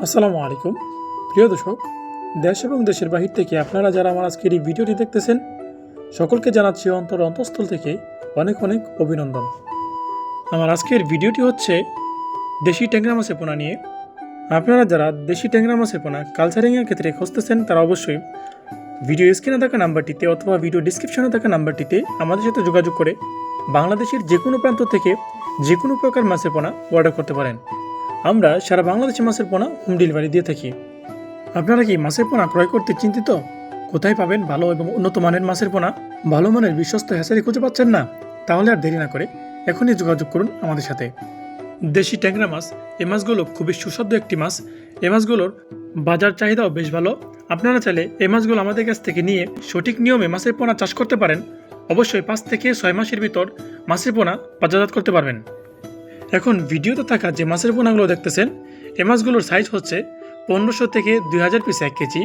আসসালামু আলাইকুম প্রিয় দর্শক, দেশ এবং দেশের বাহির থেকে আপনারা যারা আমার আজকের এই ভিডিওটি দেখতেছেন সকলকে জানাচ্ছি অন্তঃস্থল থেকে অনেক অনেক অভিনন্দন। আমার আজকের ভিডিওটি হচ্ছে দেশি ট্যাংরা মাছের পোনা নিয়ে। আপনারা যারা দেশি ট্যাংরা মাছের পোনা কালচারিংয়ের ক্ষেত্রে খুঁজতেছেন তারা অবশ্যই ভিডিও স্ক্রিনে থাকা নাম্বারটিতে অথবা ভিডিও ডিসক্রিপশনে থাকা নাম্বারটিতে আমাদের সাথে যোগাযোগ করে বাংলাদেশের যে কোনো প্রান্ত থেকে যে কোনো প্রকার মাছের পোনা অর্ডার করতে পারেন। আমরা সারা বাংলাদেশে মাছের পোনা হোম ডেলিভারি দিয়ে থাকি। আপনারা কি মাছের পোনা ক্রয় করতে চিন্তিত? কোথায় পাবেন ভালো এবং উন্নত মানের মাছের পোনা? ভালো মানের বিশ্বস্ত হ্যাচারি খুঁজে পাচ্ছেন না? তাহলে আর দেরি না করে এখনই যোগাযোগ করুন আমাদের সাথে। দেশি ট্যাংরা মাছ, এই মাছগুলো খুবই সুস্বাদু একটি মাছ। এই মাছগুলোর বাজার চাহিদাও বেশ ভালো। আপনারা চাইলে এই মাছগুলো আমাদের কাছ থেকে নিয়ে সঠিক নিয়মে মাছের পোনা চাষ করতে পারেন। অবশ্যই 5 থেকে 6 মাসের ভিতর মাছের পোনা বাজারজাত করতে পারবেন। এখন ভিডিওতে থাকা যে মাছের পোনাগুলো দেখতেছেন, এই মাছগুলোর সাইজ হচ্ছে 1500 থেকে 2000 পিস 1 কেজি।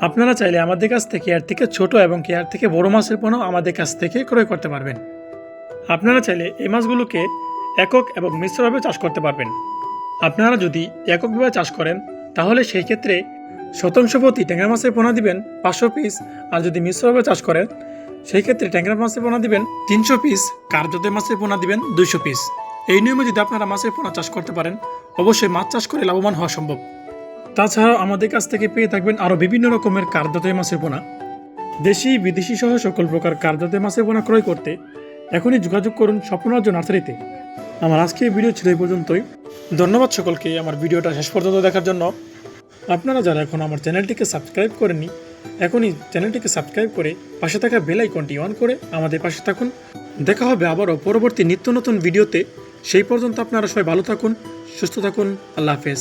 আপনারা চাইলে আমাদের কাছ থেকে এর থেকে ছোট এবং এর থেকে বড় মাছের পোনাও আমাদের কাছ থেকে ক্রয় করতে পারবেন। আপনারা চাইলে এই মাছগুলোকে একক এবং মিশ্রভাবে চাষ করতে পারবেন। আপনারা যদি এককভাবে চাষ করেন তাহলে সেই ক্ষেত্রে শতাংশ প্রতি ট্যাংরা মাছের পোনা দিবেন 500 পিস, আর যদি মিশ্রভাবে চাষ করেন সেই ক্ষেত্রে ট্যাংরা মাছের পোনা দিবেন 300 পিস, কার্যতে মাছের পোনা দিবেন 200 পিস। এই নিয়মে যদি আপনারা মাছের পোনা চাষ করতে পারেন অবশ্যই মাছ চাষ করে লাভবান হওয়া সম্ভব। তাছাড়াও আমাদের কাছ থেকে পেয়ে থাকবেন আরও বিভিন্ন রকমের কার্যতে মাছের পোনা। দেশি বিদেশি সহ সকল প্রকার কার্যতে মাছের পোনা ক্রয় করতে এখনই যোগাযোগ করুন স্বপ্নরাজ্য নার্সারিতে। আমার আজকের ভিডিও ছিল এই পর্যন্তই। ধন্যবাদ সকলকে আমার ভিডিওটা শেষ পর্যন্ত দেখার জন্য। আপনারা যারা এখন আমার চ্যানেলটিকে সাবস্ক্রাইব করেননি এখনই চ্যানেলটিকে সাবস্ক্রাইব করে পাশে থাকা বেল আইকনটি অন করে আমাদের পাশে থাকুন। দেখা হবে আবারও পরবর্তী নিত্য নতুন ভিডিওতে। সেই পর্যন্ত আপনারা সবাই ভালো থাকুন, সুস্থ থাকুন। আল্লাহ হাফেজ।